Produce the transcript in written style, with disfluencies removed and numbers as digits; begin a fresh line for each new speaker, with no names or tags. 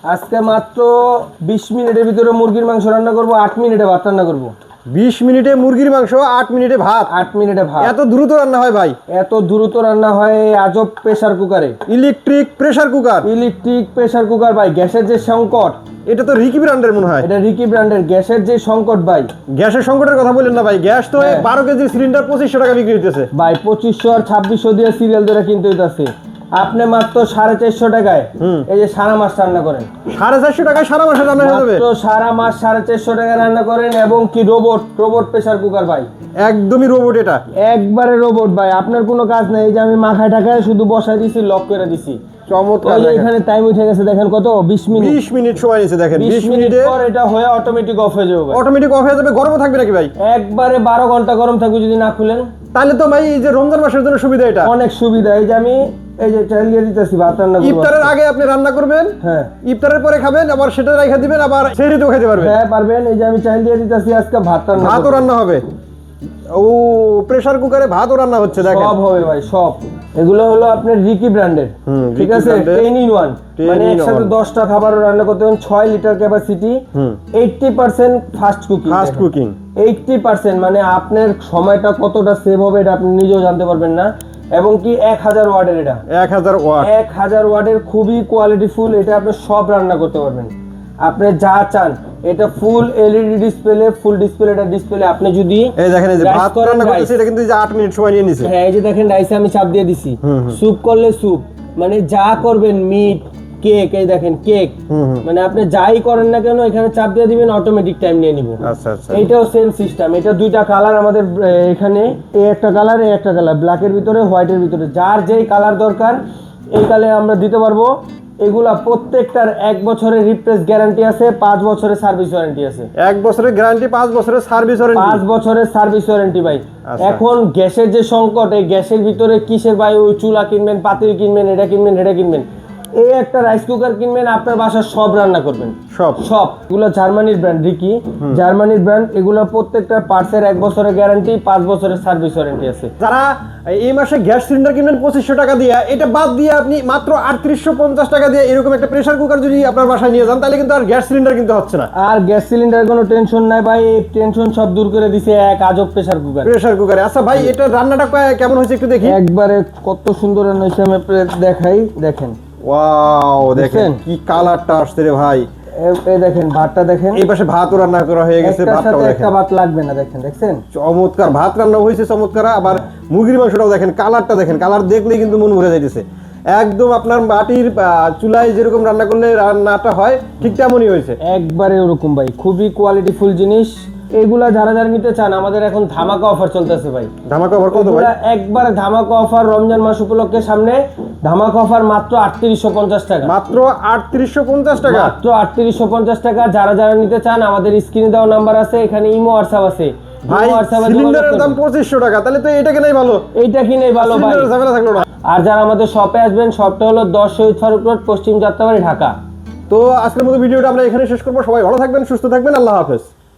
আজকে মাত্র 20 মিনিটের ভিতরে মুরগির মাংস রান্না করব, 8 মিনিটে ভাত রান্না করব।
20 মিনিটে মুরগির মাংস, 8 মিনিটে ভাত।
8 মিনিটে ভাত।
এত দ্রুত রান্না হয় ভাই?
এত দ্রুত রান্না হয় এই আজব প্রেসার কুকারে।
Electric pressure cooker?
Electric pressure cooker ভাই। গ্যাসের যে সংকট,
এটা তো রিকি ব্র্যান্ডের মনে হয়।
এটা রিকি ব্র্যান্ডের। গ্যাসের যে সংকট ভাই,
গ্যাসের সংকটের কথা বললেন না ভাই। গ্যাস তো 12 কেজি সিলিন্ডার 2500 টাকা বিক্রি হইতেছে
ভাই। 2500 আর 2600 দিয়ে সিরিয়াল ধরে কিনতে হইতাছে। আপনি মাত্র 450 টাকায় এই যে সারা মাস রান্না করেন।
450 টাকায় সারা মাস রান্না হয়ে যাবে?
মাত্র সারা মাস 450 টাকা রান্না করেন। এবং কি রোবট প্রেসার কুকার ভাই।
একদমই রোবট এটা?
একবারে রোবট ভাই। আপনার কোনো কাজ নাই। এই যে আমি মাখায় টাকায় শুধু বসাই দিছি, লক করে দিছি।
চমৎকার।
এখানে টাইম উঠে গেছে দেখেন কত, 20 মিনিট।
20 মিনিট সময় নিয়েছে দেখেন।
20 মিনিটে পর এটা হয়ে অটোমেটিক অফ হয়ে যাবে।
অটোমেটিক অফ হয়ে যাবে। গরম থাকবে নাকি ভাই?
একবারে 12 ঘন্টা গরম থাকবে যদি না খুলেন।
তাহলে তো ভাই এই যে রমজান মাসের জন্য সুবিধা এটা।
অনেক সুবিধা। এই যে আমি এই যে চাল দিয়ে দিতেছি, ভাত রান্না করব।
ইফতারের আগে আপনি রান্না করবেন,
হ্যাঁ,
ইফতারের পরে খাবেন, আবার সেটা রাখা দিবেন, আবার সেহরিতেও খেতে পারবেন।
হ্যাঁ পারবেন। এই যে আমি চাল দিয়ে দিতেছি, আজকে
ভাতও রান্না হবে। ও প্রেসার কুকারে ভাতও রান্না হচ্ছে দেখেন।
সব হবে ভাই, সব। এগুলো হলো আপনার রিকি ব্র্যান্ডের, ঠিক আছে? 10 in 1, মানে একসাথে 10টা খাবার রান্না করতে পারেন। 6 লিটার ক্যাপাসিটি, 80% ফাস্ট কুকিং। 80% মানে আপনার সময়টা কতটা সেভ হবে এটা আপনি নিজেও জানতে পারবেন না। এবং কি 1000 ওয়াটের এটা।
1000 ওয়াট।
1000 ওয়াটের খুবই কোয়ালিটি ফুল। এটা আপনি সব রান্না করতে পারবেন আপনি যা চান। এটা ফুল এলইডি ডিসপ্লে, ফুল ডিসপ্লে। এটা ডিসপ্লে আপনি যদি
এই দেখেন, এই যে ভাত রান্না করতেছি এটা কিন্তু 8 মিনিট সময় নিয়ে নিছে।
হ্যাঁ, এই যে দেখেন রাইসে আমি চাপ দিয়ে দিছি। স্যুপ করলে স্যুপ, মানে যা করবেন, মিট, কেক, এই দেখেন কেক, মানে আপনি যাই করেন না কেন এখানে চাপ দিয়ে দিবেন, অটোমেটিক টাইম নিয়ে নিব।
আচ্ছা আচ্ছা।
এইটাও সেম সিস্টেম। এটা দুইটা কালার আমাদের এখানে, এই একটা কালার, এই একটা কালার, ব্ল্যাকের ভিতরে, হোয়াইটের ভিতরে। যার যেই কালার দরকার এই কালারে আমরা দিতে পারবো। এগুলা প্রত্যেকটার 1 বছরের রিপ্লেস গ্যারান্টি আছে, 5 বছরের সার্ভিস ওয়ারেন্টি আছে।
1 বছরের গ্যারান্টি, 5 বছরের সার্ভিস ওয়ারেন্টি।
5 বছরের সার্ভিস ওয়ারেন্টি ভাই। এখন গ্যাসের যে সংকট, এই গ্যাসের ভিতরে কিসের ভাই, ওই চুলা কিনবেন, পাতিল কিনবেন, এটা কিনবেন, এটা কিনবেন, এই একটা রাইস কুকার কিনবেন, আপনার বাসার সব রান্না করবেন। সব এগুলো জার্মানির ব্র্যান্ড, রিকি জার্মানির ব্র্যান্ড। এগুলো প্রত্যেকটা পার্টসের 1 বছরের গ্যারান্টি, 5 বছরের সার্ভিস ওয়ারেন্টি আছে।
যারা এই মাসে গ্যাস সিলিন্ডার কিনবেন 2500 টাকা দিয়ে, এটা বাদ দিয়ে আপনি মাত্র 3850 টাকা দিয়ে এরকম একটা প্রেসার কুকার যদি আপনার বাসায় নিয়ে যান, তাহলে কিন্তু আর গ্যাস সিলিন্ডার কিনতে হচ্ছে না।
আর গ্যাস সিলিন্ডার কোনো টেনশন নাই ভাই। এই টেনশন সব দূর করে দিছে এক আজব প্রেসার কুকারে।
আচ্ছা ভাই, এটা রান্নাটা কেমন হয়েছে একটু দেখি।
একবারে কত সুন্দর রান্না হয়েছে, আমি দেখাই। দেখেন,
ওয়াও, দেখেন কি কালারটা আসছে রে ভাই।
এই দেখেন ভাতটা দেখেন।
এই পাশে ভাতও রান্না করা হয়ে গেছে, ভাতটাও দেখেন।
একটা ভাত লাগবে না, দেখেন, দেখছেন?
চমৎকার ভাত রান্না হয়েছে, চমৎকার। আবার মুরগির মাংসটাও দেখেন, কালারটা দেখেন। কালার দেখলেই কিন্তু মন ভরে যাইতেছে। একদম আপনার মাটির চুলায় যেরকম রান্না করলে রান্নাটা হয় ঠিক তেমনই হয়েছে।
একবারে ওরকম ভাই, খুবই কোয়ালিটিফুল জিনিস। এগুলা যারা যারা নিতে চান, আমাদের এখন ধামাকা অফার চলতেছে ভাই।
ধামাকা অফার কত ভাই?
একবারে ধামাকা অফার, রমজান মাস উপলক্ষে সামনে ধামাকা অফার মাত্র 3850 টাকা।
মাত্র 3850 টাকা?
মাত্র 3850 টাকা। যারা যারা নিতে চান আমাদের স্ক্রিনে দেওয়া নাম্বার আছে, এখানে ইমো হোয়াটসঅ্যাপ আছে
ভাই। সিলিন্ডারের দাম 2500 টাকা, তাহলে তো এটা কিনাই ভালো।
এইটা কিনেই ভালো ভাই,
ঝামেলা থাকলো না।
আর যারা আমাদের শপে আসবেন, শপটা হলো 10 শহীদ ফারুক রোড, পশ্চিম যাত্রাবাড়ি, ঢাকা।
তো আজকের মতো ভিডিওটা আমরা এখানে শেষ করবো। সবাই ভালো থাকবেন, সুস্থ থাকবেন। আল্লাহ হাফেজ।